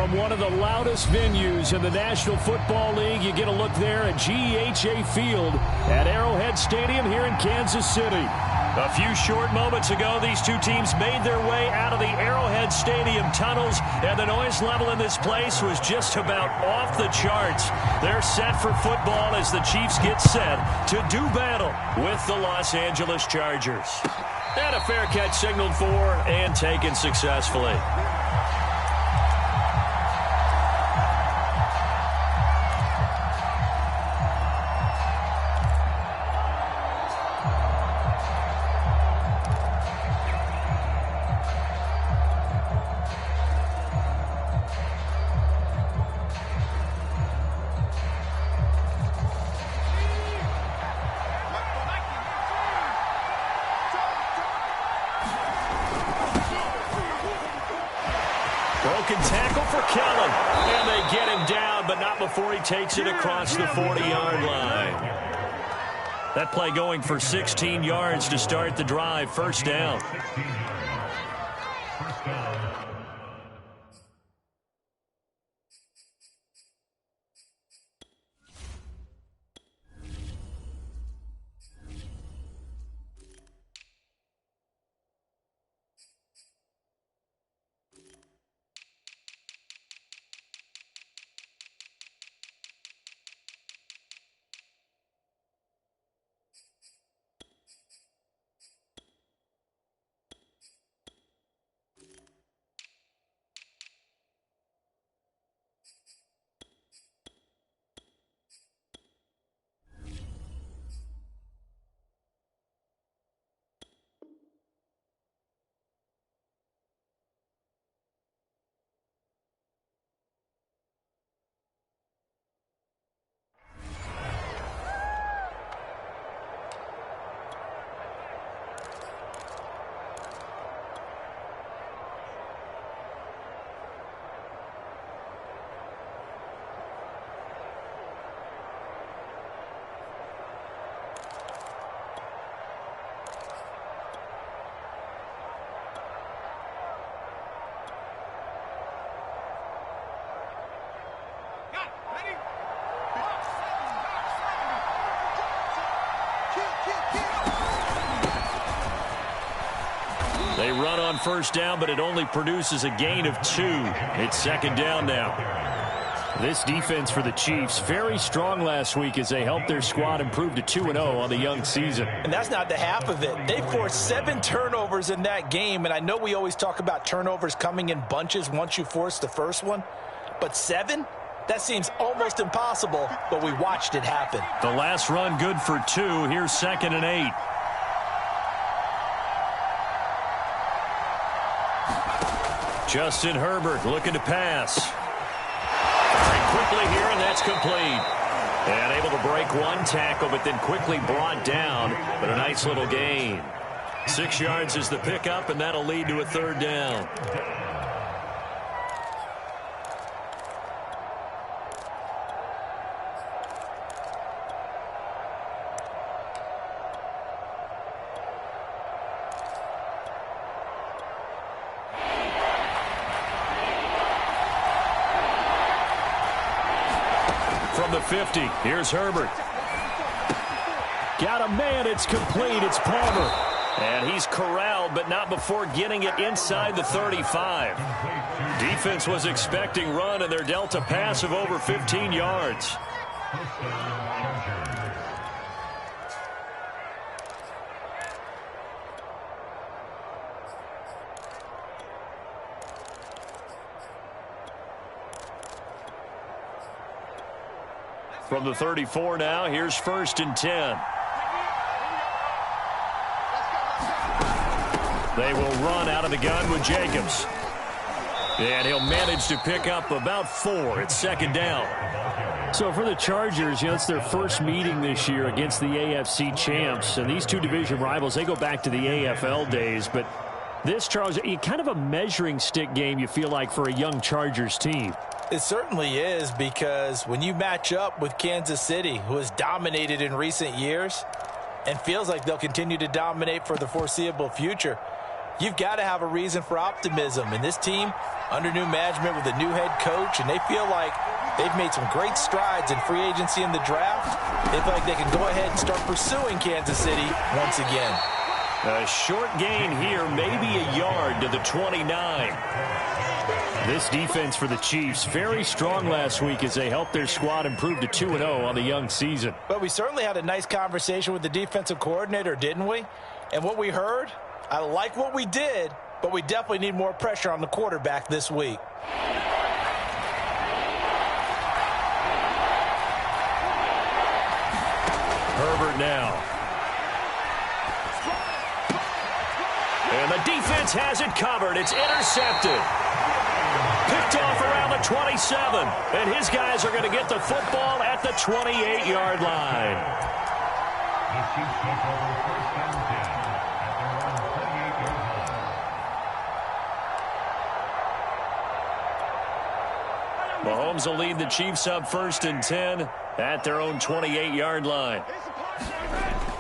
From one of the loudest venues in the National Football League, you get a look there at GEHA Field at Arrowhead Stadium here in Kansas City. A few short moments ago, these two teams made their way out of the Arrowhead Stadium tunnels, and the noise level in this place was just about off the charts. They're set for football as the Chiefs get set to do battle with the Los Angeles Chargers. And a fair catch signaled for and taken successfully. Broken tackle for Kellen. And they get him down, but not before he takes it across the 40-yard line. That play going for 16 yards to start the drive. First down. They run on first down, but it only produces a gain of 2. It's second down now. This defense for the Chiefs, very strong last week as they helped their squad improve to 2-0 on the young season. And that's not the half of it. They forced 7 turnovers in that game, and I know we always talk about turnovers coming in bunches once you force the first one, but 7? That seems almost impossible, but we watched it happen. The last run good for 2. Here's 2nd and 8. Justin Herbert looking to pass. Very quickly here, and that's complete. And able to break one tackle, but then quickly brought down. But a nice little gain. 6 yards is the pickup, and that'll lead to a third down. From the 50, here's Herbert. Got a man, it's complete, it's Palmer. And he's corralled, but not before getting it inside the 35. Defense was expecting run, and they're dealt a pass of over 15 yards. From the 34 now, here's 1st and 10. They will run out of the gun with Jacobs. And he'll manage to pick up about 4. It's second down. So for the Chargers, it's their first meeting this year against the AFC champs. And these two division rivals, they go back to the AFL days. But this, Charles, kind of a measuring stick game, you feel like, for a young Chargers team. It certainly is, because when you match up with Kansas City, who has dominated in recent years and feels like they'll continue to dominate for the foreseeable future, you've got to have a reason for optimism. And this team, under new management with a new head coach, and they feel like they've made some great strides in free agency in the draft. They feel like they can go ahead and start pursuing Kansas City once again. A short gain here, maybe a yard to the 29. This defense for the Chiefs, very strong last week as they helped their squad improve to 2-0 on the young season. But we certainly had a nice conversation with the defensive coordinator, didn't we? And what we heard, I like what we did, but we definitely need more pressure on the quarterback this week. Herbert now. And the defense has it covered. It's intercepted. Picked off around the 27. And his guys are going to get the football at the 28-yard line. Mahomes will lead the Chiefs up 1st and 10 at their own 28-yard line.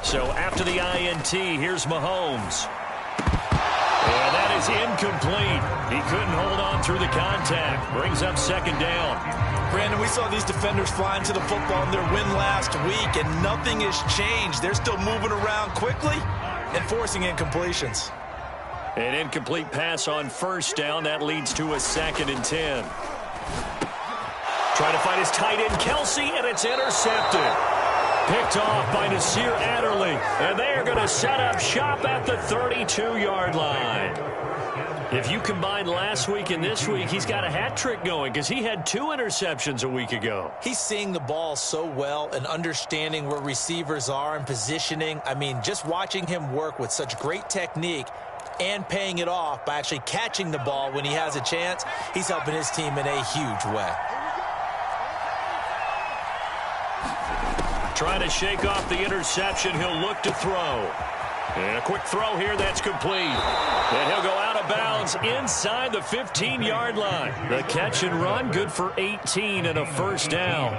So after the INT, here's Mahomes. And that is incomplete. He couldn't hold on through the contact. Brings up 2nd down. Brandon, we saw these defenders flying to the football in their win last week, and nothing has changed. They're still moving around quickly and forcing incompletions. An incomplete pass on 1st down. That leads to a 2nd and 10. Trying to find his tight end, Kelsey, and it's intercepted. Picked off by Nasir Adderley, and they are going to set up shop at the 32-yard line. If you combine last week and this week, he's got a hat trick going because he had 2 interceptions a week ago. He's seeing the ball so well and understanding where receivers are and positioning. I mean, just watching him work with such great technique and paying it off by actually catching the ball when he has a chance, he's helping his team in a huge way. Trying to shake off the interception. He'll look to throw. And a quick throw here that's complete. And he'll go out of bounds inside the 15-yard line. The catch and run good for 18 and a 1st down.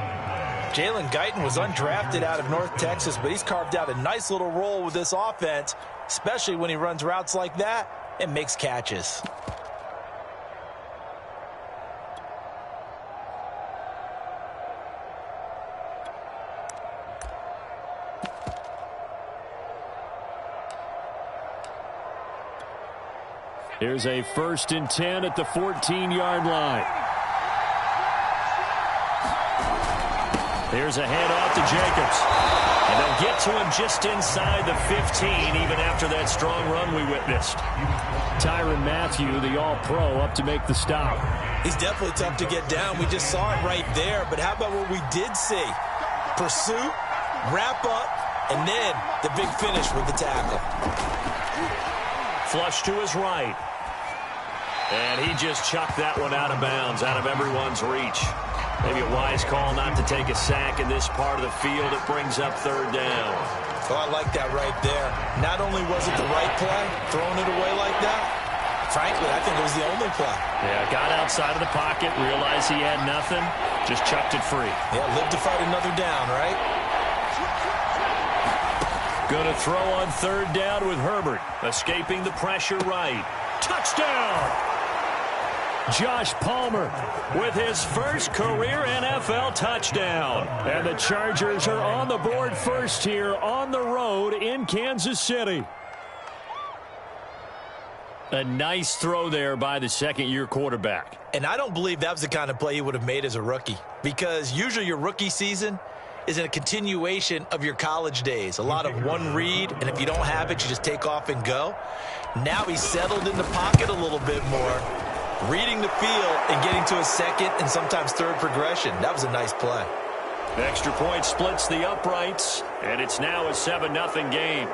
Jalen Guyton was undrafted out of North Texas, but he's carved out a nice little role with this offense, especially when he runs routes like that and makes catches. Here's a 1st and 10 at the 14-yard line. Here's a handoff to Jacobs. And they'll get to him just inside the 15, even after that strong run we witnessed. Tyrann Mathieu, the all-pro, up to make the stop. He's definitely tough to get down. We just saw it right there. But how about what we did see? Pursuit, wrap up, and then the big finish with the tackle. Flush to his right. And he just chucked that one out of bounds, out of everyone's reach. Maybe a wise call not to take a sack in this part of the field. It brings up 3rd down. Oh, I like that right there. Not only was it the right play, throwing it away like that, frankly, I think it was the only play. Yeah, got outside of the pocket, realized he had nothing, just chucked it free. Yeah, live to fight another down, right? Going to throw on 3rd down with Herbert, escaping the pressure right. Touchdown! Josh Palmer with his first career NFL touchdown. And the Chargers are on the board first here on the road in Kansas City. A nice throw there by the 2nd-year quarterback. And I don't believe that was the kind of play he would have made as a rookie, because usually your rookie season is a continuation of your college days. A lot of one read, and if you don't have it, you just take off and go. Now he's settled in the pocket a little bit more, reading the field and getting to a 2nd and sometimes 3rd progression. That was a nice play. Extra point splits the uprights, and it's now a 7-0 game.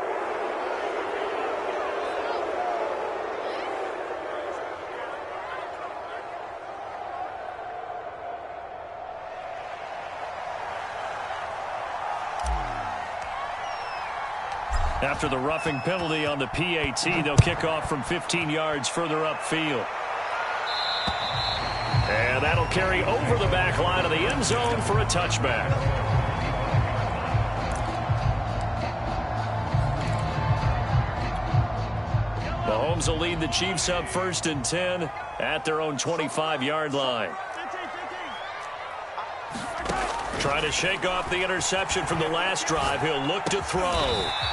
After the roughing penalty on the PAT, they'll kick off from 15 yards further upfield. And that'll carry over the back line of the end zone for a touchback. Mahomes will lead the Chiefs up 1st and 10 at their own 25-yard line. Trying to shake off the interception from the last drive. He'll look to throw.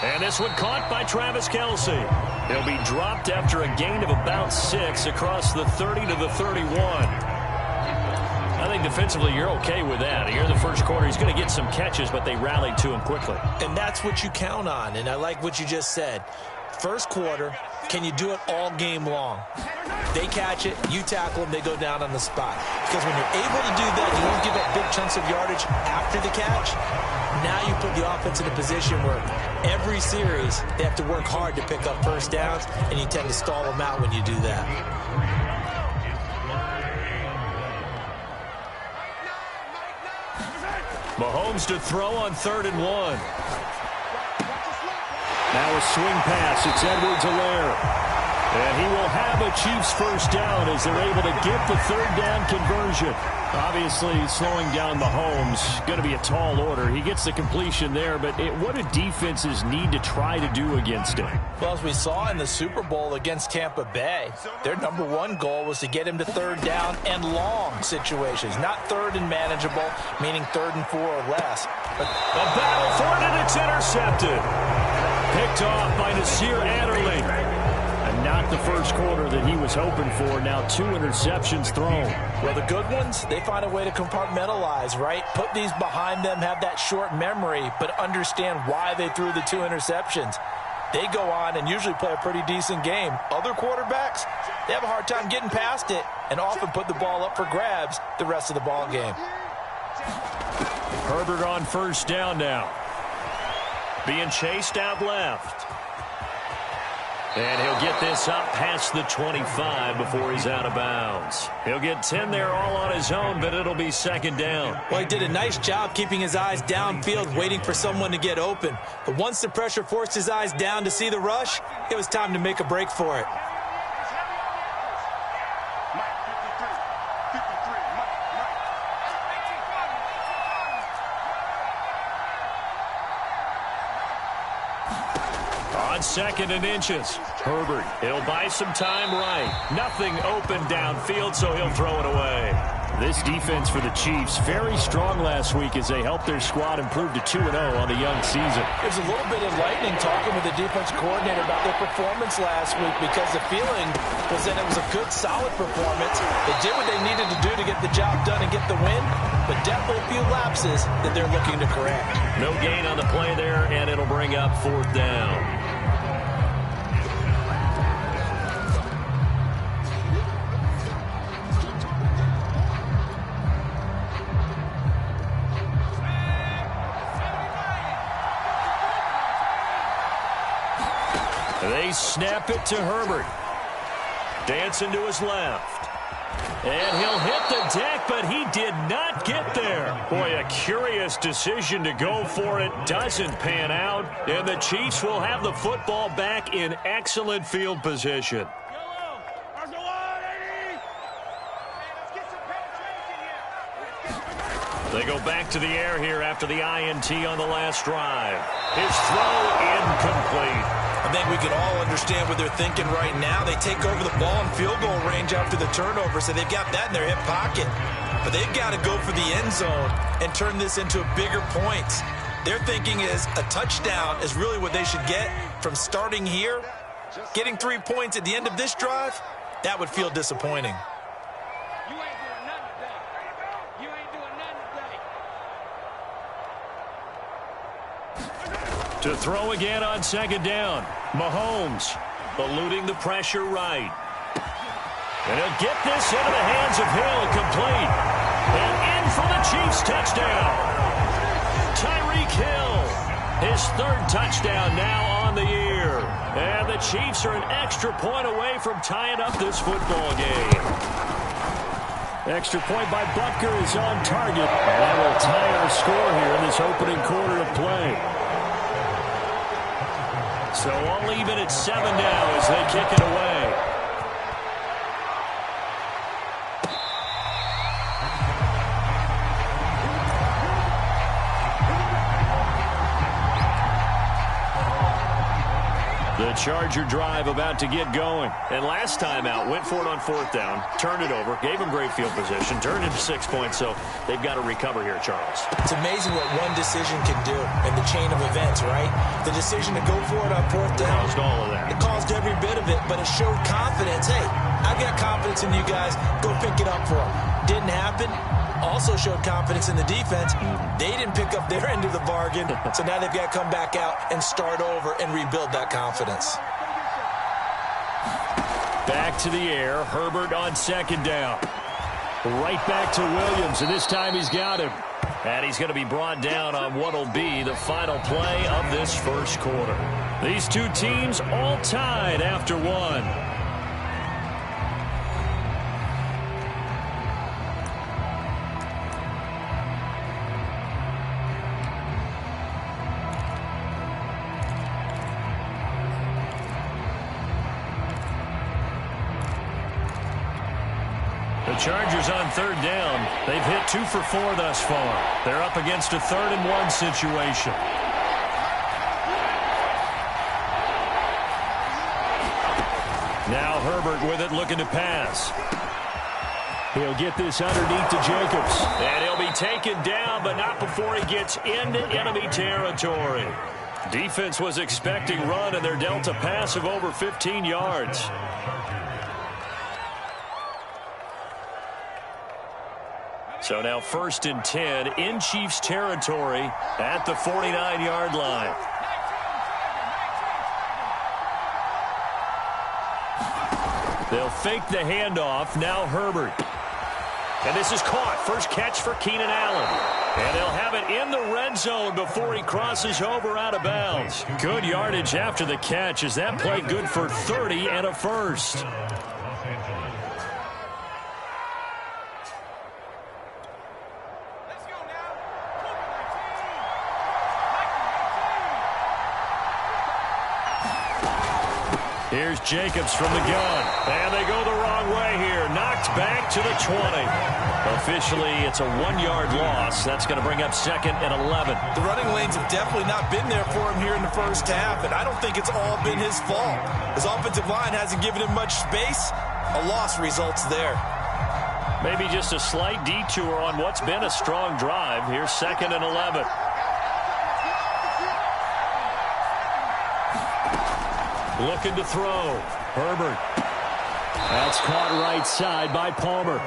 And this one caught by Travis Kelce. He'll be dropped after a gain of about 6 across the 30 to the 31. I think defensively you're okay with that. Here in the first quarter, he's going to get some catches, but they rallied to him quickly. And that's what you count on, and I like what you just said. First quarter, can you do it all game long? They catch it, you tackle them, they go down on the spot. Because when you're able to do that, you don't give up big chunks of yardage after the catch. Now you put the offense in a position where every series they have to work hard to pick up first downs, and you tend to stall them out when you do that. Mahomes to throw on 3rd and 1. Now a swing pass. It's Edwards-Helaire. And he will have a Chiefs first down as they're able to get the 3rd down conversion. Obviously, slowing down Mahomes, going to be a tall order. He gets the completion there, but what do defenses need to try to do against him? Well, as we saw in the Super Bowl against Tampa Bay, their #1 goal was to get him to 3rd down and long situations, not 3rd and manageable, meaning 3rd and 4 or less. But a battle for it, and it's intercepted. Picked off by Nasir Adderley. And not the first quarter that he was hoping for. Now 2 interceptions thrown. Well, the good ones, they find a way to compartmentalize, right? Put these behind them, have that short memory, but understand why they threw the 2 interceptions. They go on and usually play a pretty decent game. Other quarterbacks, they have a hard time getting past it and often put the ball up for grabs the rest of the ball game. Herbert on first down now. Being chased out left. And he'll get this up past the 25 before he's out of bounds. He'll get 10 there all on his own, but it'll be 2nd down. Well, he did a nice job keeping his eyes downfield, waiting for someone to get open. But once the pressure forced his eyes down to see the rush, it was time to make a break for it. On 2nd and inches, Herbert, he'll buy some time right. Nothing open downfield, so he'll throw it away. This defense for the Chiefs, very strong last week as they helped their squad improve to 2-0 on the young season. There's a little bit of lightning talking with the defense coordinator about their performance last week because the feeling was that it was a good, solid performance. They did what they needed to do to get the job done and get the win, but definitely a few lapses that they're looking to correct. No gain on the play there, and it'll bring up 4th down. They snap it to Herbert. Dancing to his left. And he'll hit the deck, but he did not get there. Boy, a curious decision to go for it. Doesn't pan out. And the Chiefs will have the football back in excellent field position. They go back to the air here after the INT on the last drive. His throw incomplete. I think we can all understand what they're thinking right now. They take over the ball in field goal range after the turnover, so they've got that in their hip pocket. But they've got to go for the end zone and turn this into a bigger point. Their thinking is a touchdown is really what they should get from starting here. Getting 3 points at the end of this drive, that would feel disappointing. To throw again on 2nd down. Mahomes eluding the pressure right. And he'll get this into the hands of Hill, complete. And in for the Chiefs touchdown. Tyreek Hill, his 3rd touchdown now on the year. And the Chiefs are an extra point away from tying up this football game. Extra point by Butker is on target. And that will tie our score here in this opening quarter of play. So all even at 7 now as they kick it away. The The Charger drive about to get going. And last time out, went for it on 4th down, turned it over, gave them great field position, turned into 6 points, so they've got to recover here, Charles. It's amazing what one decision can do in the chain of events, right? The decision to go for it on 4th down. Caused all of that. It caused every bit of it, but it showed confidence. Hey, I got confidence in you guys. Go pick it up for them. Didn't happen. Also showed confidence in the defense. They didn't pick up their end of the bargain, so now they've got to come back out and start over and rebuild that confidence. Back to the air. Herbert on 2nd down. Right back to Williams, and this time he's got him. And he's going to be brought down on what will be the final play of this first quarter. These two teams all tied after one. The Chargers on 3rd down. They've hit 2 for 4 thus far. They're up against a 3rd and 1 situation. Now Herbert with it, looking to pass. He'll get this underneath to Jacobs. And he'll be taken down, but not before he gets into enemy territory. Defense was expecting run, and they're dealt a pass of over 15 yards. So now 1st and 10 in Chiefs territory at the 49-yard line. They'll fake the handoff. Now Herbert. And this is caught. First catch for Keenan Allen. And they'll have it in the red zone before he crosses over out of bounds. Good yardage after the catch. Is that play good for 30 and a first? Here's Jacobs from the gun. And they go the wrong way here. Knocked back to the 20. Officially, it's a 1-yard loss. That's going to bring up 2nd and 11. The running lanes have definitely not been there for him here in the first half, and I don't think it's all been his fault. His offensive line hasn't given him much space. A loss results there. Maybe just a slight detour on what's been a strong drive. Here's 2nd and 11. Looking to throw. Herbert. That's caught right side by Palmer.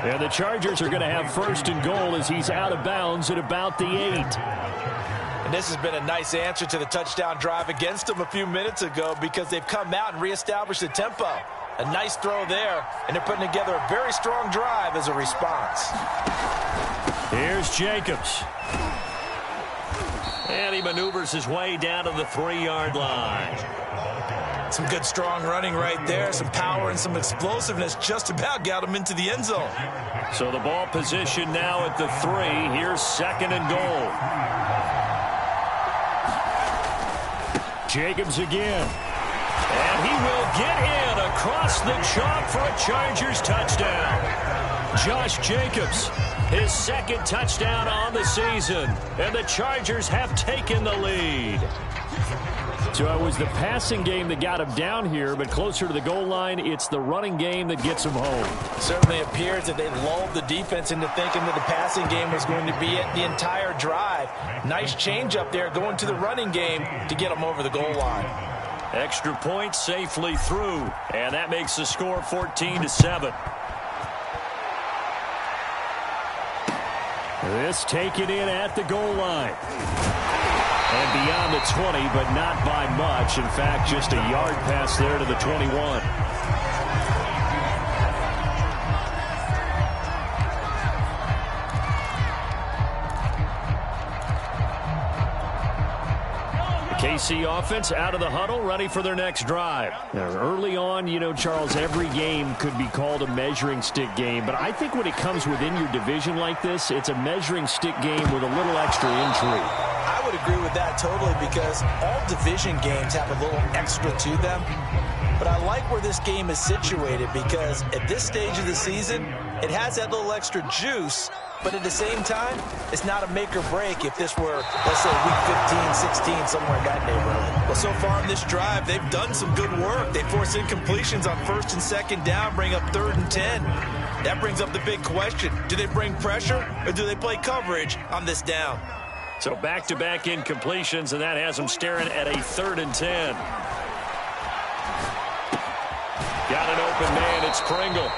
And the Chargers are going to have 1st and goal as he's out of bounds at about the 8. And this has been a nice answer to the touchdown drive against them a few minutes ago because they've come out and reestablished the tempo. A nice throw there, and they're putting together a very strong drive as a response. Here's Jacobs. And he maneuvers his way down to the 3-yard line. Some good strong running right there. Some power and some explosiveness just about got him into the end zone. So the ball position now at the 3. Here's 2nd and goal. Jacobs again. And he will get in across the chalk for a Chargers touchdown. Josh Jacobs, his 2nd touchdown on the season. And the Chargers have taken the lead. So it was the passing game that got him down here, but closer to the goal line, it's the running game that gets him home. Certainly appears that they lulled the defense into thinking that the passing game was going to be it the entire drive. Nice change up there going to the running game to get them over the goal line. Extra point safely through, and that makes the score 14-7. This taken in at the goal line. And beyond the 20, but not by much. In fact, just a yard pass there to the 21. KC offense out of the huddle, ready for their next drive. Now, early on, you know, Charles, every game could be called a measuring stick game. But I think when it comes within your division like this, it's a measuring stick game with a little extra intrigue. I would agree with that totally because all division games have a little extra to them. But I like where this game is situated because at this stage of the season, it has that little extra juice But at the same time, it's not a make or break if this were, let's say, week 15, 16, somewhere in that neighborhood. Well, so far in this drive, they've done some good work. They force incompletions on 1st and 2nd down, bring up 3rd and 10. That brings up the big question. Do they bring pressure or do they play coverage on this down? So back-to-back incompletions, and that has them staring at a 3rd and 10. Got an open man. It's Pringle.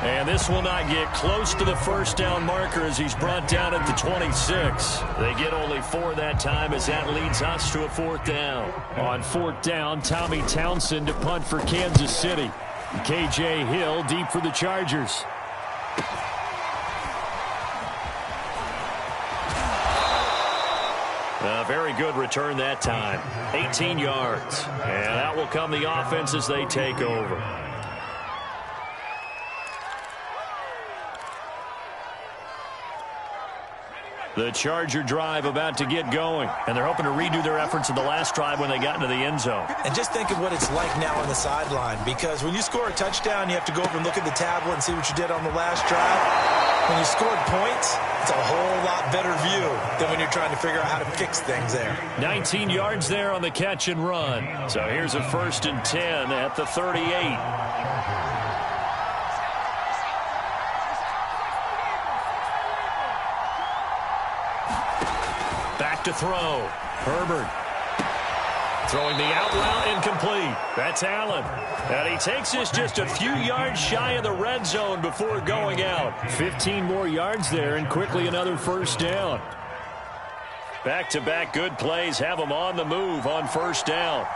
And this will not get close to the 1st down marker as he's brought down at the 26. They get only 4 that time as that leads us to a 4th down. On 4th down, Tommy Townsend to punt for Kansas City. KJ Hill deep for the Chargers. A very good return that time. 18 yards. And out will come the offense as they take over. The Charger drive about to get going, and they're hoping to redo their efforts in the last drive when they got into the end zone. And just think of what it's like now on the sideline, because when you score a touchdown, you have to go over and look at the tablet and see what you did on the last drive. When you scored points, it's a whole lot better view than when you're trying to figure out how to fix things there. 19 yards there on the catch and run. So here's a 1st and 10 at the 38. To throw. Herbert throwing the out route incomplete. That's Allen. And he takes this just a few yards shy of the red zone before going out. 15 more yards there and quickly another 1st down. Back-to-back good plays have them on the move on 1st down.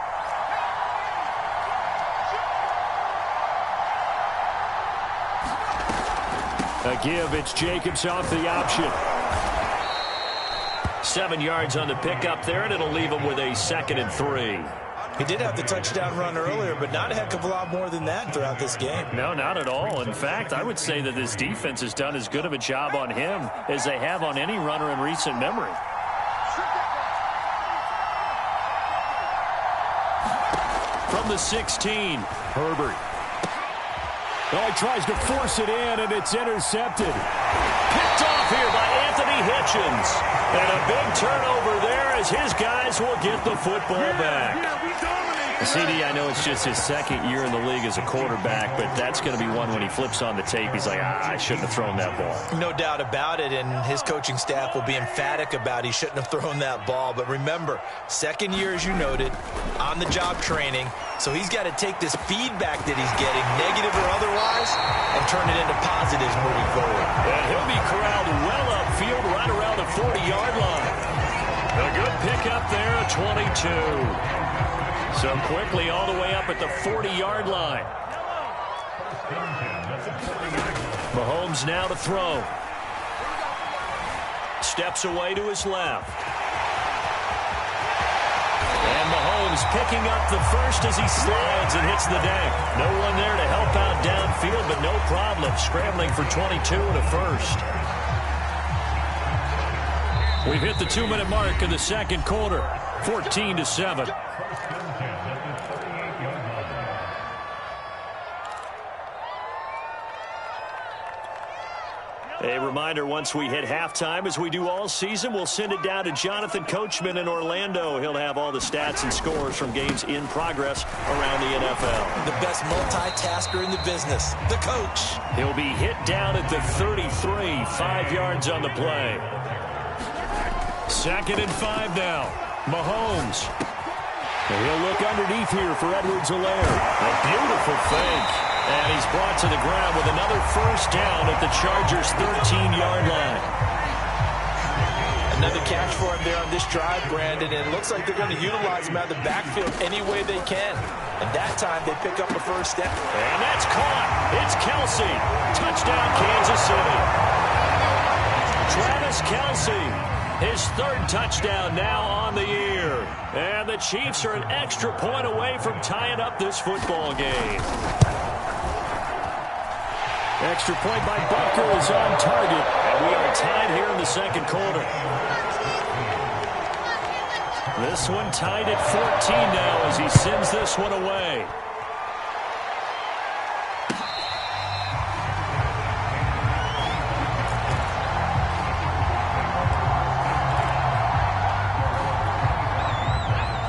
A give. It's Jacobs off the option. 7 yards on the pickup there, and it'll leave him with a 2nd and 3. He did have the touchdown run earlier, but not a heck of a lot more than that throughout this game. No, not at all. In fact, I would say that this defense has done as good of a job on him as they have on any runner in recent memory. From the 16, Herbert. Oh, he tries to force it in, and it's intercepted. Picked off here by Anthony Hitchens. And a big turnover there as his guys will get the football back. CD, I know it's just his 2nd year in the league as a quarterback, but that's going to be one when he flips on the tape. He's like, I shouldn't have thrown that ball. No doubt about it, and his coaching staff will be emphatic about he shouldn't have thrown that ball. But remember, 2nd year, as you noted, on-the-job training. So he's got to take this feedback that he's getting, negative or otherwise, and turn it into positives moving forward. And he'll be corralled well upfield right around the 40-yard line. A good pickup there at 22. So quickly all the way up at the 40-yard line. Mahomes now to throw. Steps away to his left. And Mahomes picking up the 1st as he slides and hits the deck. No one there to help out downfield, but no problem. Scrambling for 22 and a 1st. We've hit the 2-minute mark in the 2nd quarter. 14-7. A reminder, once we hit halftime, as we do all season, we'll send it down to Jonathan Coachman in Orlando. He'll have all the stats and scores from games in progress around the NFL. The best multitasker in the business, the coach. He'll be hit down at the 33, 5 yards on the play. 2nd and 5 now. Mahomes. And he'll look underneath here for Edwards-Helaire. A beautiful fake. And he's brought to the ground with another 1st down at the Chargers' 13-yard line. Another catch for him there on this drive, Brandon, and it looks like they're going to utilize him out of the backfield any way they can. And that time they pick up a 1st down. And that's caught. It's Kelsey. Touchdown, Kansas City. Travis Kelsey, his 3rd touchdown now on the year. And the Chiefs are an extra point away from tying up this football game. Extra point by Butker is on target, and we are tied here in the 2nd quarter. This one tied at 14 now as he sends this one away.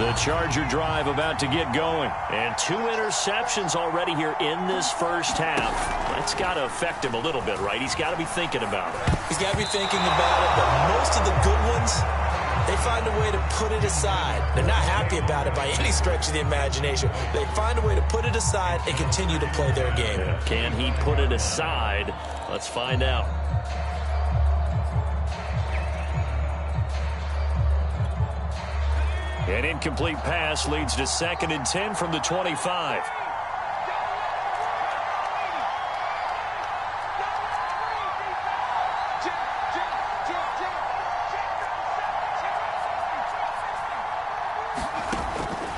The Charger drive about to get going. And 2 interceptions already here in this first half. That's got to affect him a little bit, right? He's got to be thinking about it. He's got to be thinking about it, but most of the good ones, they find a way to put it aside. They're not happy about it by any stretch of the imagination. They find a way to put it aside and continue to play their game. Yeah. Can he put it aside? Let's find out. An incomplete pass leads to 2nd and 10 from the 25.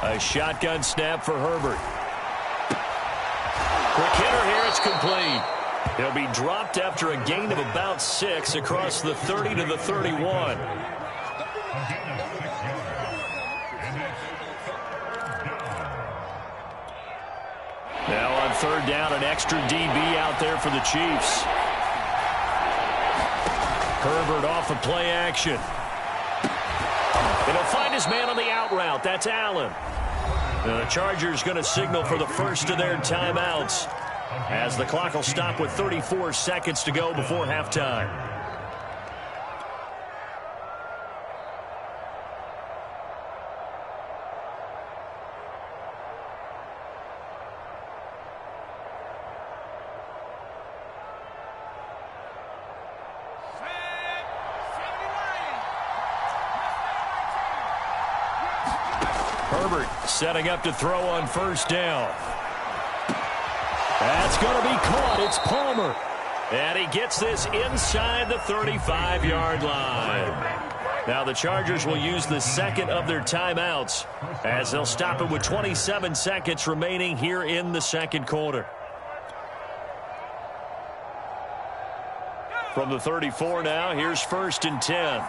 A shotgun snap for Herbert. Quick hitter here, it's complete. He'll be dropped after a gain of about 6 across the 30 to the 31. Now on 3rd down, an extra DB out there for the Chiefs. Herbert off of play action. And he'll find his man on the out route. That's Allen. The Chargers going to signal for the first of their timeouts as the clock will stop with 34 seconds to go before halftime. Herbert setting up to throw on 1st down. That's going to be caught. It's Palmer. And he gets this inside the 35-yard line. Now the Chargers will use the 2nd of their timeouts as they'll stop it with 27 seconds remaining here in the 2nd quarter. From the 34 now, here's 1st and 10.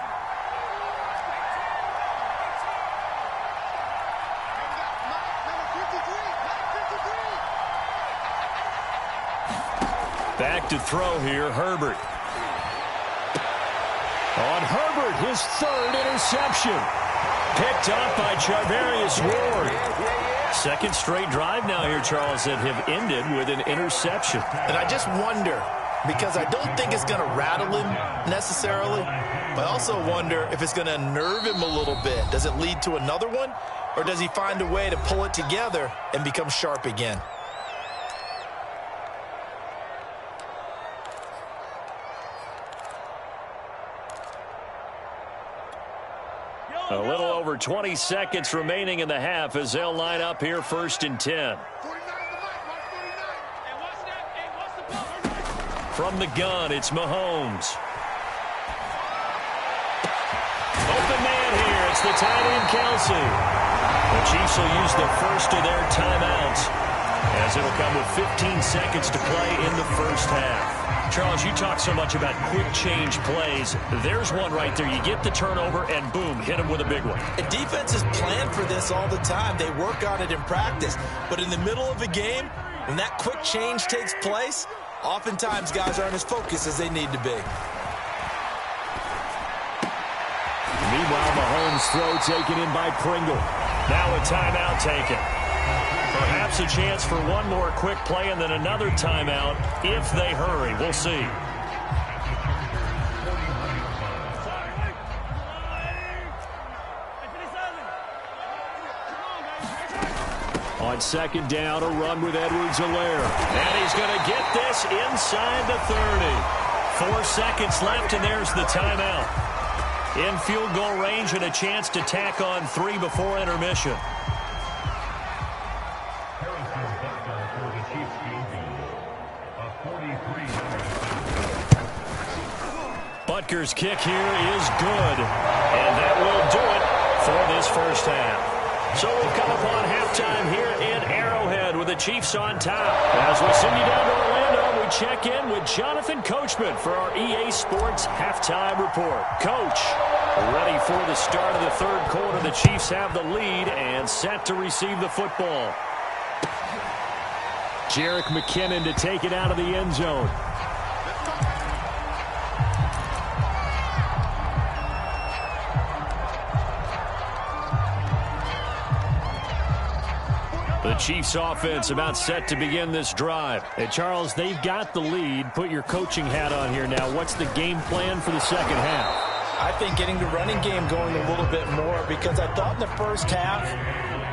Back to throw here, Herbert. On Herbert, his 3rd interception. Picked off by Charvarius Ward. 2nd straight drive now here, Charles, that have ended with an interception. And I just wonder, because I don't think it's going to rattle him necessarily, but I also wonder if it's going to unnerve him a little bit. Does it lead to another one, or does he find a way to pull it together and become sharp again? A little over 20 seconds remaining in the half as they'll line up here 1st and 10. From the gun, it's Mahomes. Open man here. It's the tight end, Kelsey. The Chiefs will use the first of their timeouts as it'll come with 15 seconds to play in the first half. Charles, you talk so much about quick change plays. There's one right there. You get the turnover and boom, hit him with a big one. And defenses plan for this all the time. They work on it in practice. But in the middle of a game, when that quick change takes place, oftentimes guys aren't as focused as they need to be. Meanwhile, Mahomes' throw taken in by Pringle. Now a timeout taken. Perhaps a chance for one more quick play and then another timeout if they hurry. We'll see. On 2nd down, a run with Edwards-Helaire. And he's going to get this inside the 30. 4 seconds left, and there's the timeout. In field goal range and a chance to tack on 3 before intermission. Butker's kick here is good. And that will do it for this first half. So we'll come upon halftime here in Arrowhead with the Chiefs on top. As we send you down to Orlando, we check in with Jonathan Coachman for our EA Sports Halftime Report. Coach, ready for the start of the 3rd quarter. The Chiefs have the lead and set to receive the football. Jerick McKinnon to take it out of the end zone. The Chiefs offense about set to begin this drive. Hey, Charles, they've got the lead. Put your coaching hat on here now. What's the game plan for the second half? I think getting the running game going a little bit more, because I thought in the first half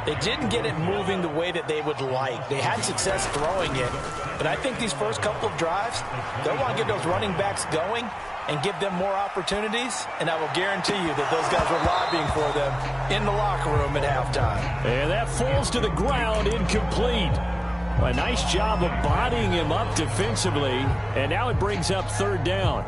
they didn't get it moving the way that they would like. They had success throwing it, but I think these first couple of drives, they'll want to get those running backs going and give them more opportunities, and I will guarantee you that those guys were lobbying for them in the locker room at halftime. And that falls to the ground, incomplete. A nice job of bodying him up defensively, and now it brings up third down.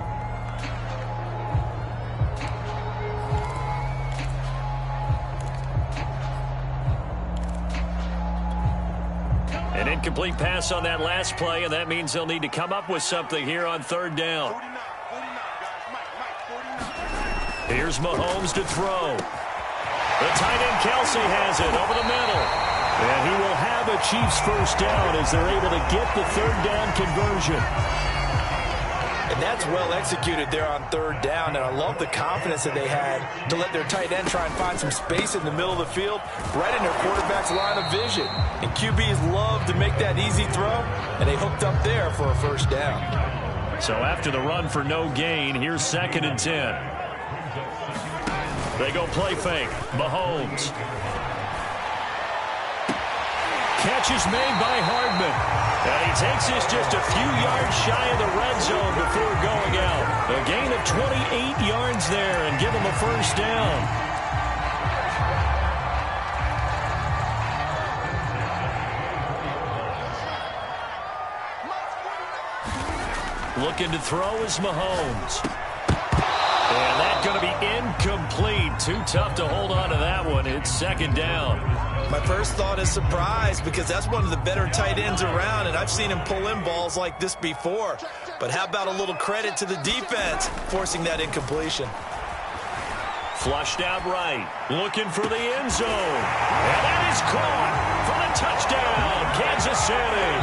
An incomplete pass on that last play, and that means they'll need to come up with something here on third down. Here's Mahomes to throw. The tight end Kelsey has it over the middle. And he will have a Chiefs first down as they're able to get the third down conversion. And that's well executed there on third down, and I love the confidence that they had to let their tight end try and find some space in the middle of the field, right in their quarterback's line of vision. And QBs love to make that easy throw, and they hooked up there for a first down. So after the run for no gain, here's 2nd and 10. They go play fake. Mahomes. Catch is made by Hardman. And he takes this just a few yards shy of the red zone before going out. A gain of 28 yards there and give him a first down. Looking to throw is Mahomes. And that's going to be incomplete. Too tough to hold on to that one. It's 2nd down. My first thought is surprise, because that's one of the better tight ends around, and I've seen him pull in balls like this before. But how about a little credit to the defense forcing that incompletion? Flushed out right. Looking for the end zone. And that is caught for the touchdown. Kansas City.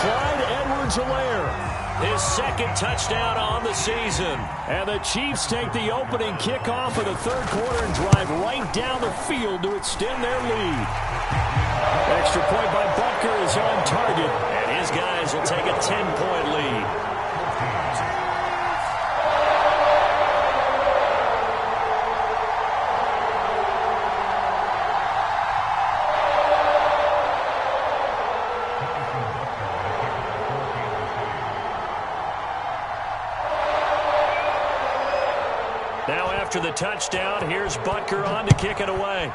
Clyde Edwards-Helaire. His 2nd touchdown on the season. And the Chiefs take the opening kickoff of the third quarter and drive right down the field to extend their lead. Extra point by Butker is on target. And his guys will take a 10-point lead. After the touchdown, here's Butker on to kick it away.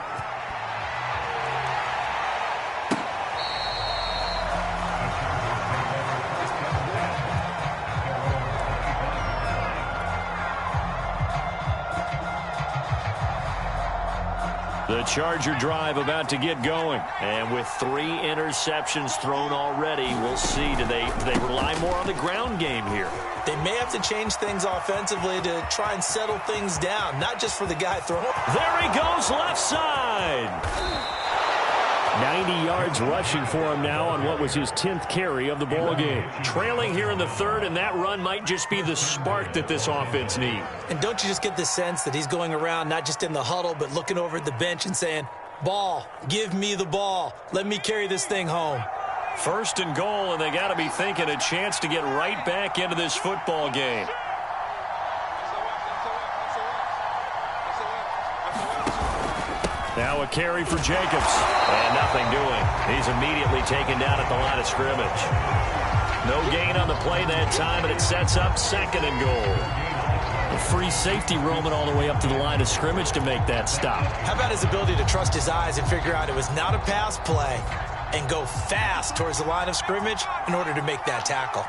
The Charger drive about to get going. And with 3 interceptions thrown already, we'll see. Do they rely more on the ground game here? They may have to change things offensively to try and settle things down, not just for the guy throwing. There he goes, left side. 90 yards rushing for him now on what was his 10th carry of the ball game. Trailing here in the third, and that run might just be the spark that this offense needs. And don't you just get the sense that he's going around not just in the huddle, but looking over at the bench and saying, ball, give me the ball. Let me carry this thing home. 1st and goal, and they got to be thinking a chance to get right back into this football game. Now a carry for Jacobs. And nothing doing. He's immediately taken down at the line of scrimmage. No gain on the play that time, and it sets up 2nd and goal. A free safety roaming all the way up to the line of scrimmage to make that stop. How about his ability to trust his eyes and figure out it was not a pass play and go fast towards the line of scrimmage in order to make that tackle?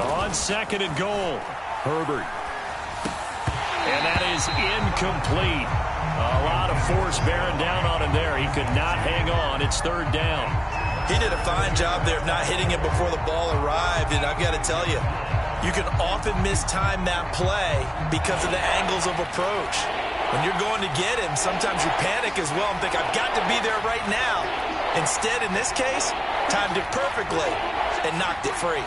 On 2nd and goal, Herbert. And that is incomplete. A lot of force bearing down on him there. He could not hang on. It's 3rd down. He did a fine job there of not hitting it before the ball arrived. And I've got to tell you, you can often mistime that play because of the angles of approach. When you're going to get him, sometimes you panic as well and think, I've got to be there right now. Instead, in this case, timed it perfectly and knocked it free.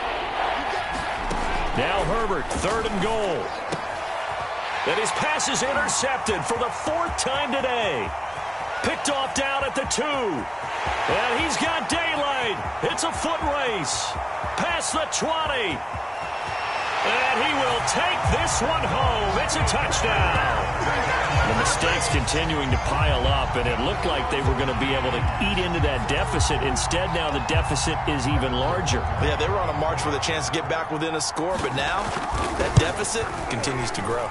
Now Herbert, 3rd and goal. And his pass is intercepted for the 4th time today. Picked off down at the 2. And he's got daylight. It's a foot race. Past the 20. And he will take this one home. It's a touchdown. The mistakes continuing to pile up, and it looked like they were going to be able to eat into that deficit. Instead, now the deficit is even larger. Yeah, they were on a march with a chance to get back within a score, but now that deficit continues to grow.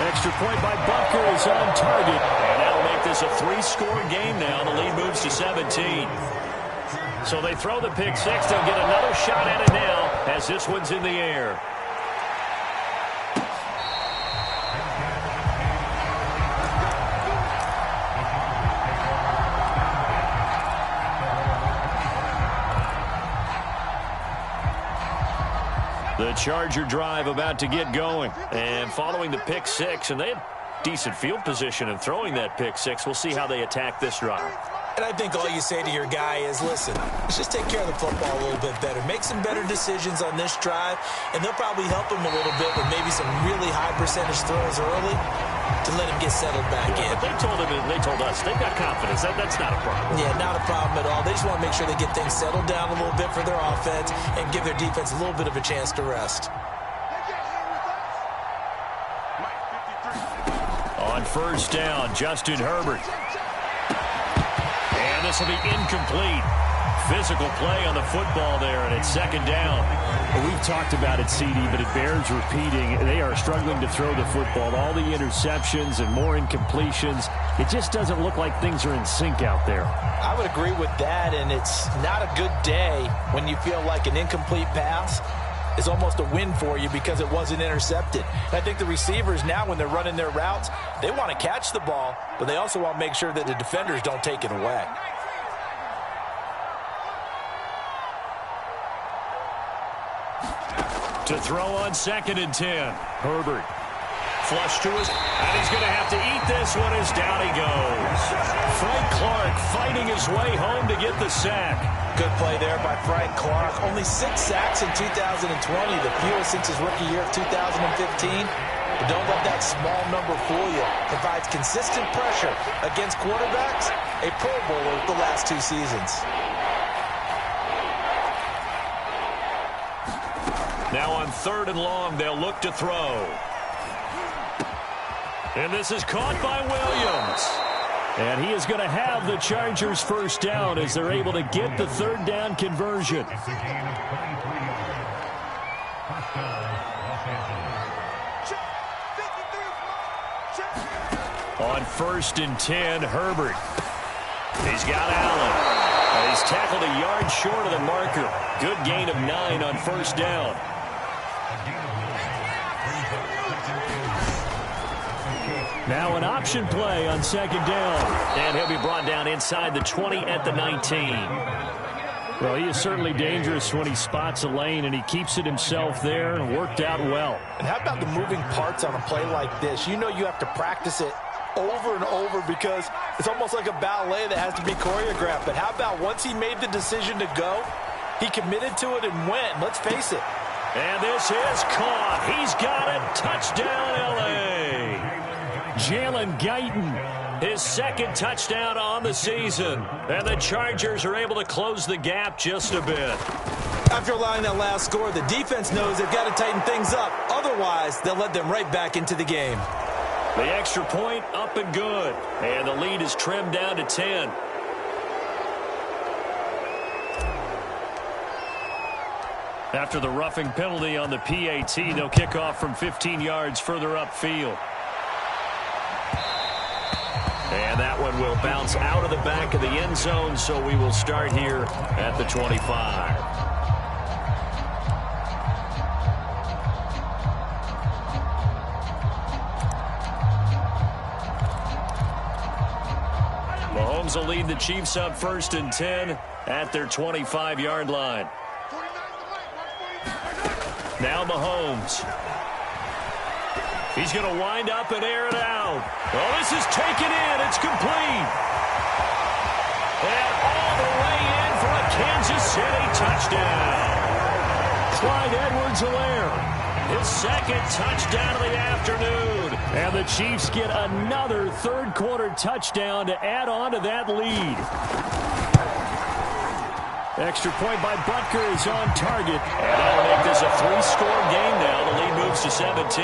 Extra point by Butker is on target, and that'll make this a 3-score game now. The lead moves to 17. So they throw the pick six. They'll get another shot at it now as this one's in the air. The Charger drive about to get going. And following the pick six, and they had decent field position in throwing that pick six. We'll see how they attack this drive. And I think all you say to your guy is, listen, let's just take care of the football a little bit better. Make some better decisions on this drive, and they'll probably help him a little bit with maybe some really high percentage throws early to let him get settled back in. But they told us they've got confidence. That's not a problem. Yeah, not a problem at all. They just want to make sure they get things settled down a little bit for their offense and give their defense a little bit of a chance to rest. On 1st down, Justin Herbert. And this will be incomplete. Physical play on the football there, and it's 2nd down. Well, we've talked about it, CD, but it bears repeating. They are struggling to throw the football. All the interceptions and more incompletions. It just doesn't look like things are in sync out there. I would agree with that, and it's not a good day when you feel like an incomplete pass is almost a win for you because it wasn't intercepted. And I think the receivers now, when they're running their routes, they want to catch the ball, but they also want to make sure that the defenders don't take it away. To throw on 2nd and 10. Herbert. Flush to his, and he's going to have to eat this one as down he goes. Frank Clark fighting his way home to get the sack. Good play there by Frank Clark. Only 6 sacks in 2020, the fewest since his rookie year of 2015. But don't let that small number fool you. Provides consistent pressure against quarterbacks. A Pro Bowler the last 2 seasons. Now on 3rd and long, they'll look to throw. And this is caught by Williams. And he is going to have the Chargers 1st down as they're able to get the 3rd down conversion. On 1st and 10, Herbert. He's got Allen. He's tackled a yard short of the marker. Good gain of 9 on 1st down. Now an option play on 2nd down. And he'll be brought down inside the 20 at the 19. Well, he is certainly dangerous when he spots a lane, and he keeps it himself there and worked out well. And how about the moving parts on a play like this? You know you have to practice it over and over because it's almost like a ballet that has to be choreographed. But how about once he made the decision to go, he committed to it and went. Let's face it. And this is caught. He's got it. Touchdown, L.A. Jalen Guyton, his 2nd touchdown on the season. And the Chargers are able to close the gap just a bit. After allowing that last score, the defense knows they've got to tighten things up. Otherwise, they'll let them right back into the game. The extra point up and good. And the lead is trimmed down to 10. After the roughing penalty on the PAT, they'll kick off from 15 yards further upfield. And that one will bounce out of the back of the end zone, so we will start here at the 25. Mahomes will lead the Chiefs up 1st and 10 at their 25-yard line. Now Mahomes. He's going to wind up and air it out. Oh, this is taken in. It's complete. And all touchdown. Clyde Edwards-Helaire, his second touchdown of the afternoon. And the Chiefs get another third-quarter touchdown to add on to that lead. Extra point by Butker is on target. And that'll make this a three-score game now. The lead moves to 17.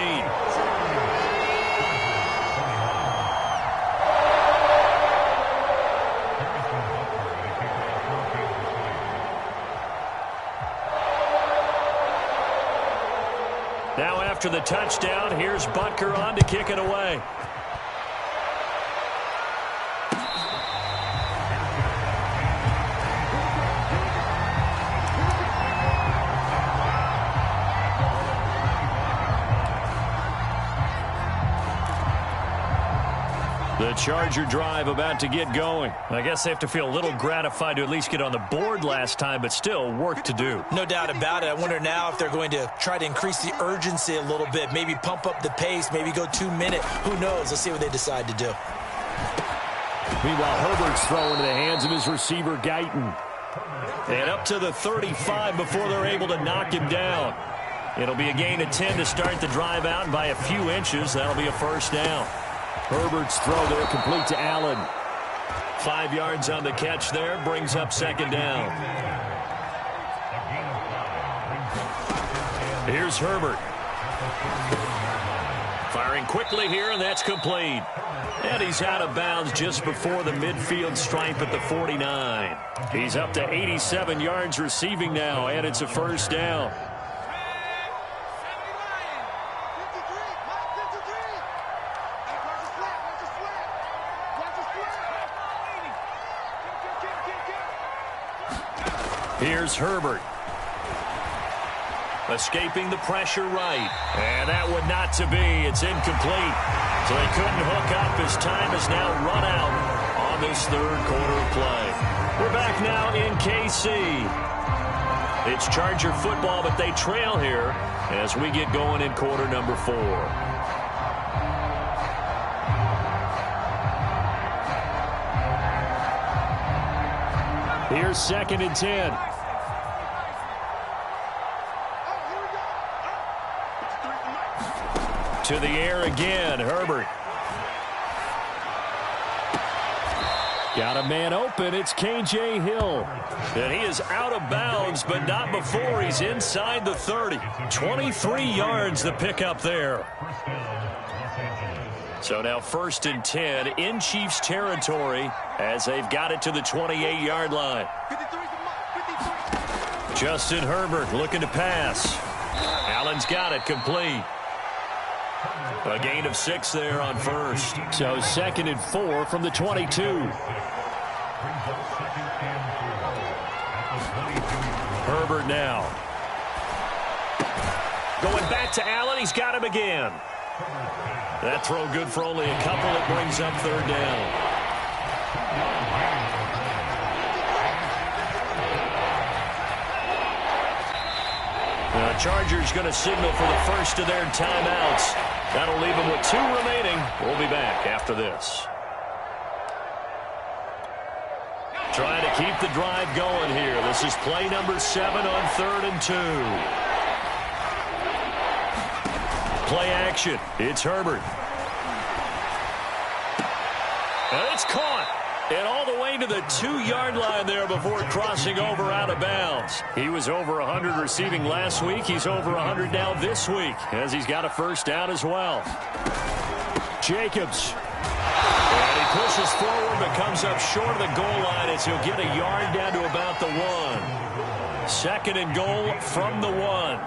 Now after the touchdown, here's Butker on to kick it away. The Charger drive about to get going. I guess they have to feel a little gratified to at least get on the board last time, but still work to do. No doubt about it. I wonder now if they're going to try to increase the urgency a little bit, maybe pump up the pace, maybe go 2 minute. Who knows? Let's see what they decide to do. Meanwhile, Herbert's throw into the hands of his receiver, Guyton. And up to the 35 before they're able to knock him down. It'll be a gain of 10 to start the drive out, and by a few inches, that'll be a first down. Herbert's throw there complete to Allen. 5 yards on the catch there, brings up second down. Here's Herbert. Firing quickly here, and that's complete. And he's out of bounds just before the midfield stripe at the 49. He's up to 87 yards receiving now, and it's a first down. Here's Herbert. Escaping the pressure right. And that would not to be. It's incomplete. So they couldn't hook up. His time is now run out on this third quarter of play. We're back now in KC. It's Charger football, but they trail here as we get going in quarter number 4. Here's second and 10. To the air again, Herbert. Got a man open, it's KJ Hill. And he is out of bounds, but not before he's inside the 30. 23 yards the pickup there. So now first and 10 in Chiefs territory as they've got it to the 28-yard line. Justin Herbert looking to pass. Allen's got it complete. A gain of 6 there on first. So second and 4 from the 22. Herbert now. Going back to Allen. He's got him again. That throw good for only a couple. It brings up third down. The Chargers going to signal for the first of their timeouts. That'll leave them with 2 remaining. We'll be back after this. Trying to keep the drive going here. This is play number 7 on 3rd and 2. Play action. It's Herbert. And it's caught. And all the way to the 2-yard line there before crossing over out of bounds. He was over 100 receiving last week. He's over 100 now this week as he's got a first down as well. Jacobs. And he pushes forward but comes up short of the goal line as he'll get a yard down to about the 1. Second and goal from the 1.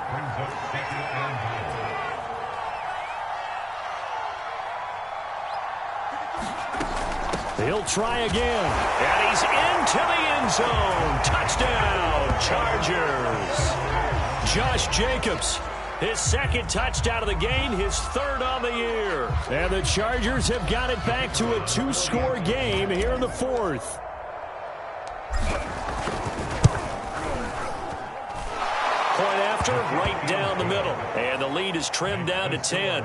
He'll try again. And he's into the end zone. Touchdown, Chargers. Josh Jacobs, his second touchdown of the game, his 3rd on the year. And the Chargers have got it back to a 2-score game here in the 4th. Point after, right down the middle. And the lead is trimmed down to 10.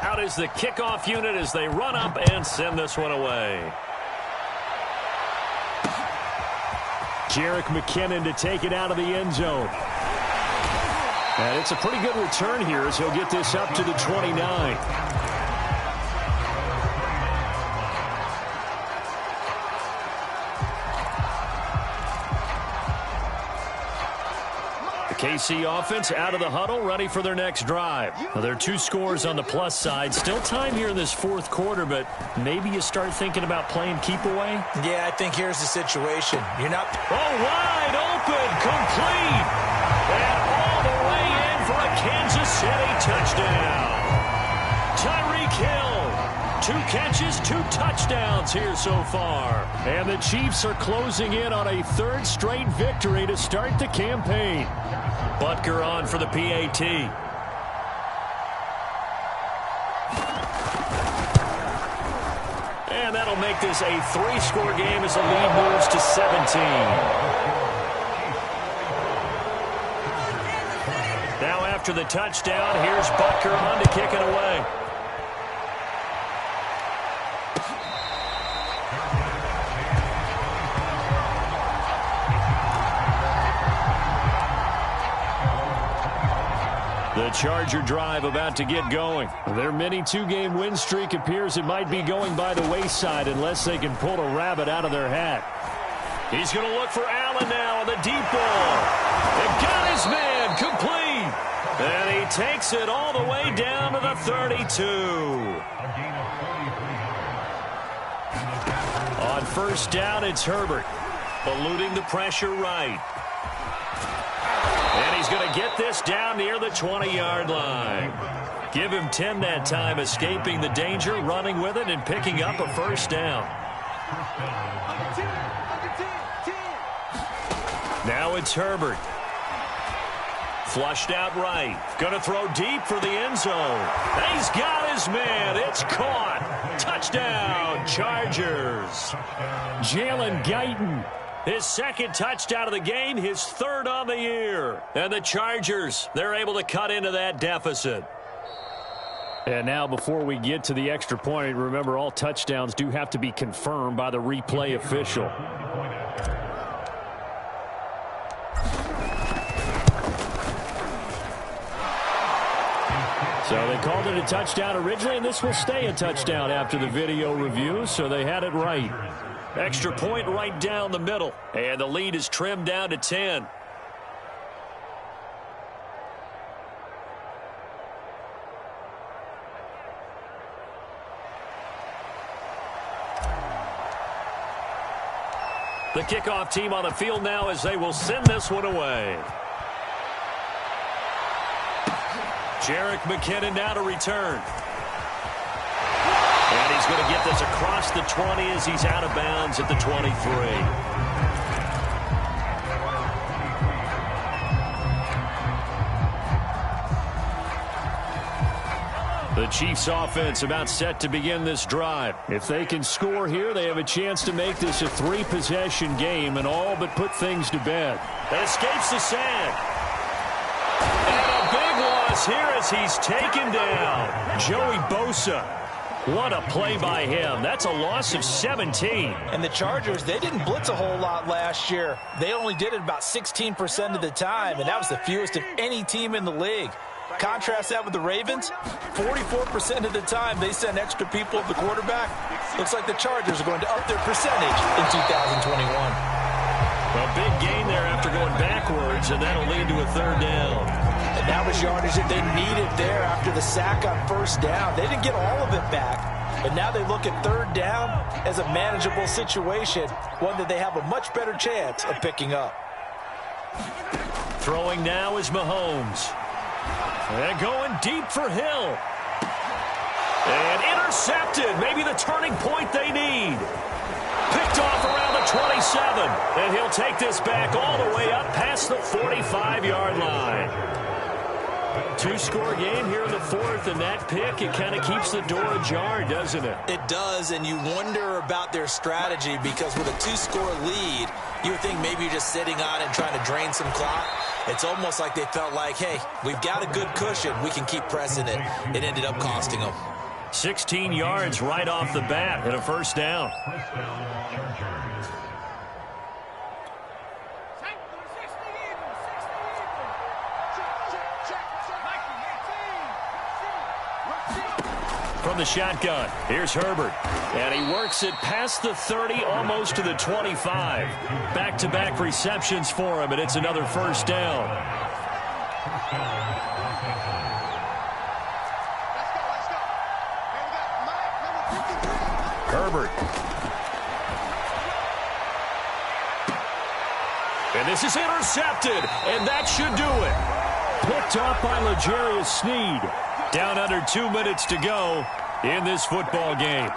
Out out is the kickoff unit as they run up and send this one away. Jerick McKinnon to take it out of the end zone. And it's a pretty good return here as he'll get this up to the 29. KC offense out of the huddle, ready for their next drive. Well, there are 2 scores on the plus side. Still time here in this fourth quarter, but maybe you start thinking about playing keep away? Yeah, I think here's the situation. You're not... Oh, wide open, complete. And all the way in for a Kansas City touchdown. Tyreek Hill. 2 catches, 2 touchdowns here so far. And the Chiefs are closing in on a 3rd straight victory to start the campaign. Butker on for the PAT. And that'll make this a 3-score game as the lead moves to 17. Now after the touchdown, here's Butker on to kick it away. The Charger drive about to get going. Their mini 2-game win streak appears it might be going by the wayside unless they can pull a rabbit out of their hat. He's going to look for Allen now on the deep ball. It got his man complete. And he takes it all the way down to the 32. On first down, it's Herbert. Eluding the pressure right. And he's going to get this down near the 20-yard line. Give him 10 that time, escaping the danger, running with it, and picking up a first down. Now it's Herbert. Flushed out right. Going to throw deep for the end zone. He's got his man. It's caught. Touchdown, Chargers. Jalen Guyton. His 2nd touchdown of the game, his 3rd on the year. And the Chargers, they're able to cut into that deficit. And now before we get to the extra point, remember all touchdowns do have to be confirmed by the replay official. So they called it a touchdown originally, and this will stay a touchdown after the video review, so they had it right. Extra point right down the middle. And the lead is trimmed down to 10. The kickoff team on the field now as they will send this one away. Jerick McKinnon now to return. And he's going to get this across the 20 as he's out of bounds at the 23. The Chiefs offense about set to begin this drive. If they can score here, they have a chance to make this a 3-possession game and all but put things to bed. Escapes the sack. And a big loss here as he's taken down. Joey Bosa. What a play by him. That's a loss of 17. And the Chargers, they didn't blitz a whole lot last year. They only did it about 16% of the time, and that was the fewest of any team in the league. Contrast that with the Ravens, 44% of the time they send extra people at the quarterback. Looks like the Chargers are going to up their percentage in 2021. A big gain there after going backwards, and that'll lead to a 3rd down. And that was yardage that they needed there after the sack on first down. They didn't get all of it back, but now they look at 3rd down as a manageable situation, one that they have a much better chance of picking up. Throwing now is Mahomes. And going deep for Hill. And intercepted. Maybe the turning point they need. Picked off around the 27. And he'll take this back all the way up past the 45-yard line. 2-score game here in the 4th, and that pick, it kind of keeps the door ajar, doesn't it? It does, and you wonder about their strategy because with a 2-score lead, you would think maybe you're just sitting on it and trying to drain some clock. It's almost like they felt like, hey, we've got a good cushion. We can keep pressing it. It ended up costing them. 16 yards right off the bat and a first down. From the shotgun, here's Herbert. And he works it past the 30, almost to the 25. Back-to-back receptions for him, and it's another first down. Herbert. And this is intercepted, and that should do it. Picked off by L'Jarius Sneed. Down under 2 minutes to go in this football game.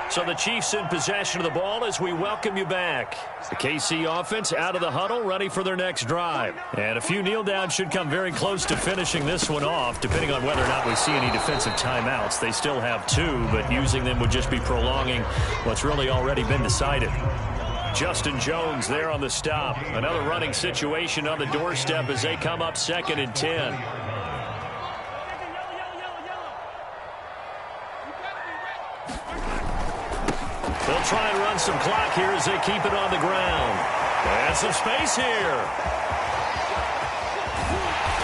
So the Chiefs in possession of the ball as we welcome you back. The KC offense out of the huddle, ready for their next drive. And a few kneel downs should come very close to finishing this one off, depending on whether or not we see any defensive timeouts. They still have 2, but using them would just be prolonging what's really already been decided. Justin Jones there on the stop. Another running situation on the doorstep as they come up 2nd and 10. They'll try and run some clock here as they keep it on the ground. And some space here.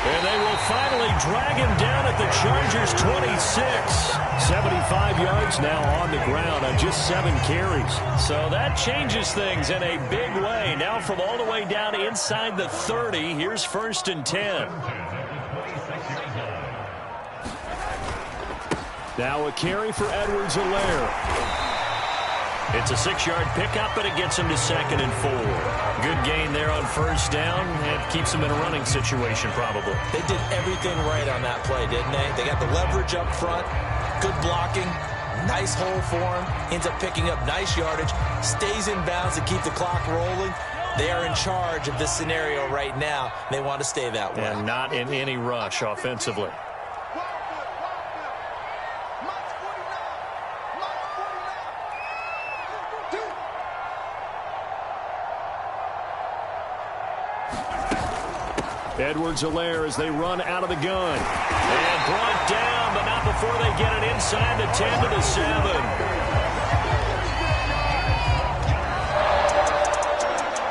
And they will finally drag him down at the Chargers' 26. 75 yards now on the ground on just 7 carries. So that changes things in a big way. Now from all the way down inside the 30, here's 1st and 10. Now a carry for Edwards-Helaire. It's a 6-yard pickup, but it gets him to 2nd and 4. Good gain there on first down. It keeps him in a running situation, probably. They did everything right on that play, didn't they? They got the leverage up front, good blocking, nice hole for him, ends up picking up nice yardage, stays in bounds to keep the clock rolling. They are in charge of this scenario right now. They want to stay that way. And not in any rush offensively. Edwards-Helaire as they run out of the gun. And brought down, but not before they get it inside the 10 to the 7.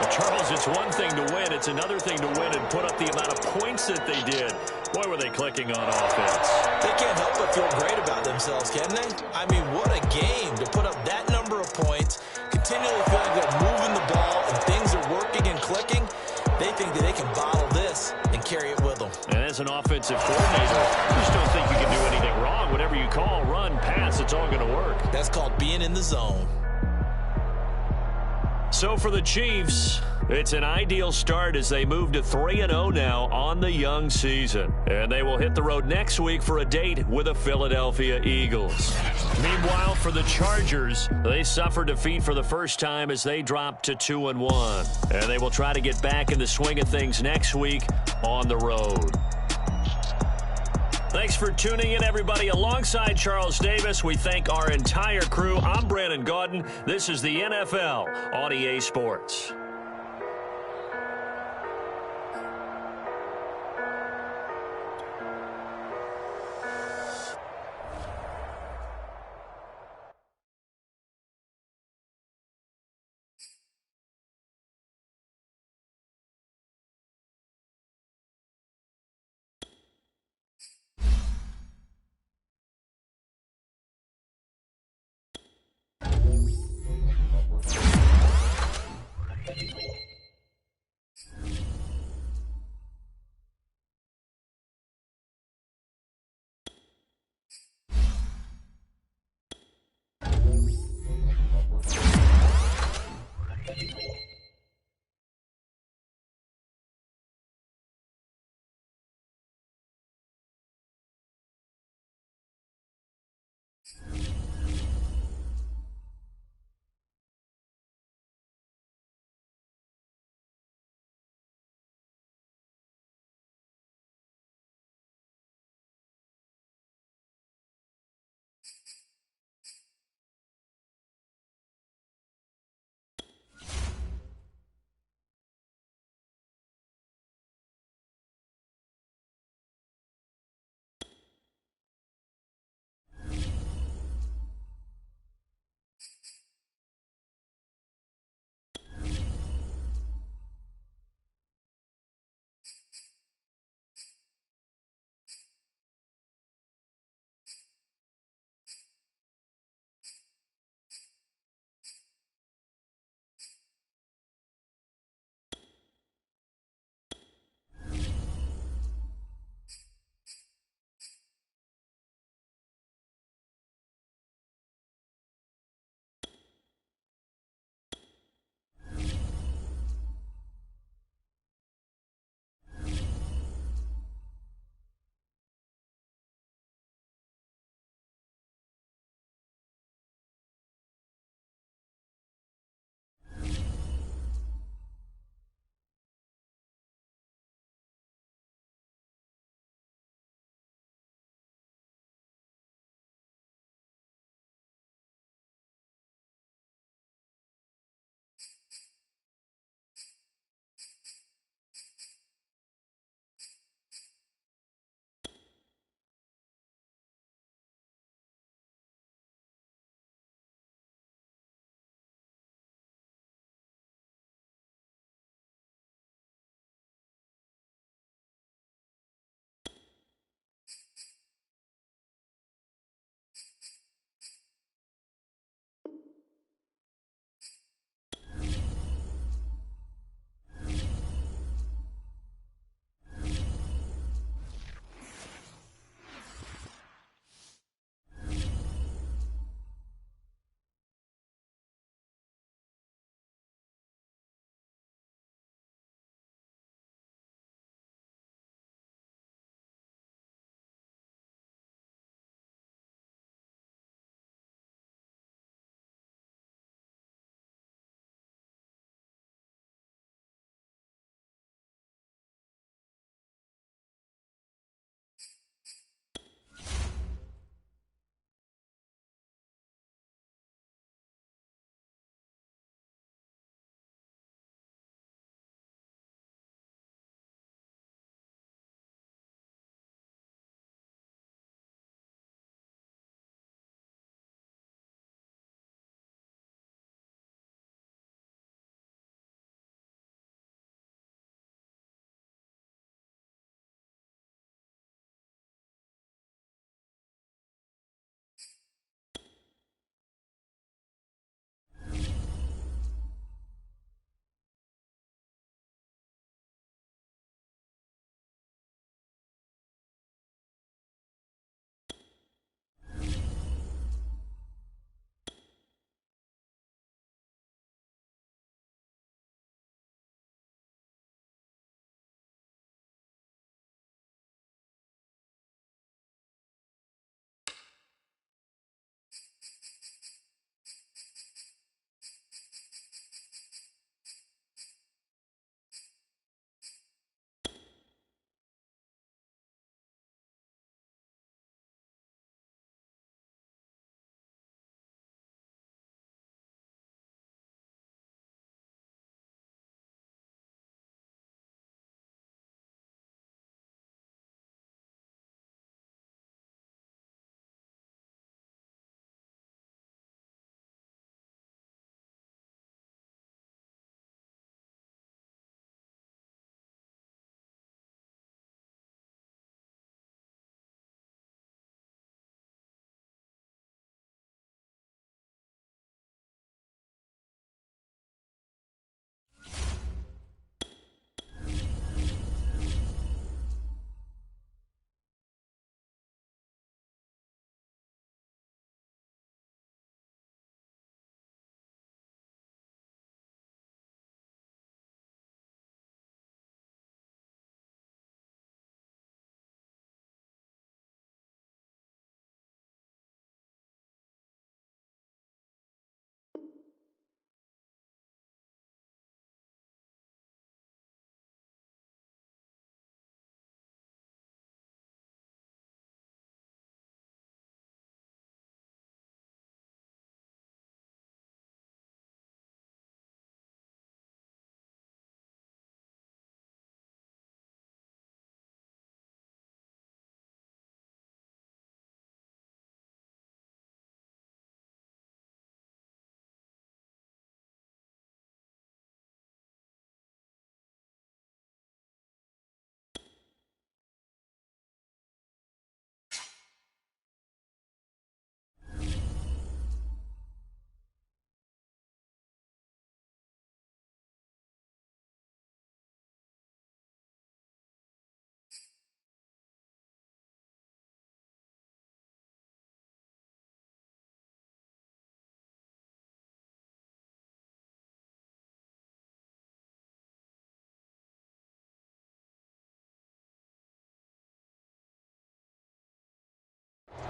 Well, Charles, it's one thing to win. It's another thing to win and put up the amount of points that they did. Boy, were they clicking on offense. They can't help but feel great about themselves, can they? I mean, what a game to put up that number of points, continually feeling they're moving the ball and things are working and clicking. They think that they can bottle this and carry it with them. And as an offensive coordinator, you just don't think you can do anything wrong. Whatever you call, run, pass, it's all going to work. That's called being in the zone. So for the Chiefs, it's an ideal start as they move to 3-0 now on the young season. And they will hit the road next week for a date with the Philadelphia Eagles. Meanwhile, for the Chargers, they suffer defeat for the first time as they drop to 2-1. And they will try to get back in the swing of things next week on the road. Thanks for tuning in, everybody. Alongside Charles Davis, we thank our entire crew. I'm Brandon Gaudin. This is the NFL on EA Sports.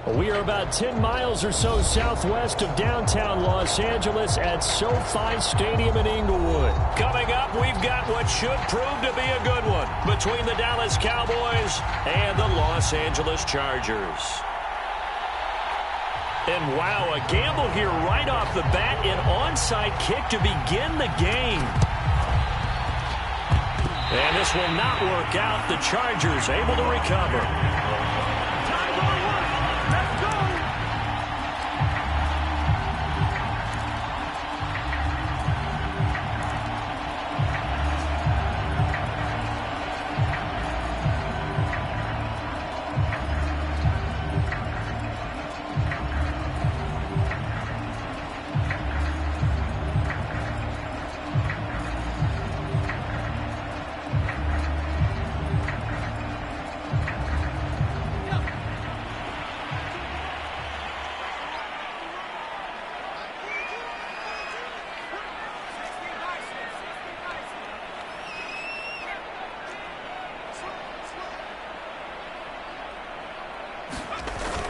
We are about 10 miles or so southwest of downtown Los Angeles at SoFi Stadium in Inglewood. Coming up, we've got what should prove to be a good one between the Dallas Cowboys and the Los Angeles Chargers. And wow, a gamble here right off the bat, an onside kick to begin the game. And this will not work out. The Chargers able to recover.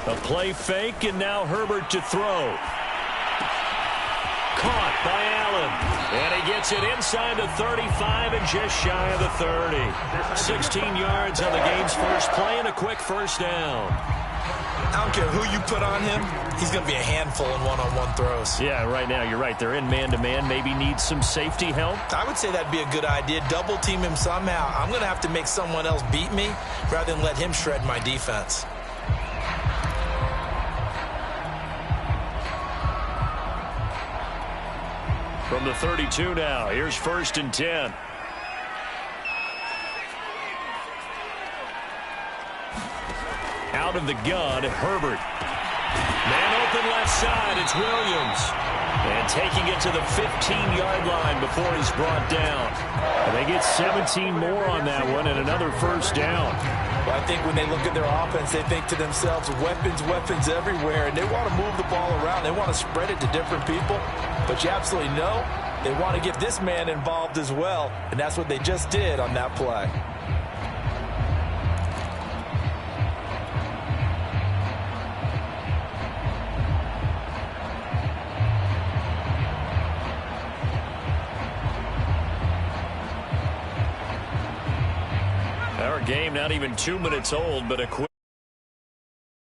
A play fake, and now Herbert to throw. Caught by Allen. And he gets it inside the 35 and just shy of the 30. 16 yards on the game's first play and a quick first down. I don't care who you put on him. He's going to be a handful in one-on-one throws. Yeah, right now you're right. They're in man-to-man. Maybe need some safety help. I would say that'd be a good idea. Double team him somehow. I'm going to have to make someone else beat me rather than let him shred my defense. From the 32 now, here's 1st and 10. Out of the gun, Herbert. Man open left side, it's Williams. And taking it to the 15-yard line before he's brought down. And they get 17 more on that one and another first down. Well, I think when they look at their offense, they think to themselves, weapons, weapons everywhere, and they want to move the ball around. They want to spread it to different people. But you absolutely know they want to get this man involved as well, and that's what they just did on that play. Our game not even 2 minutes old, but a quick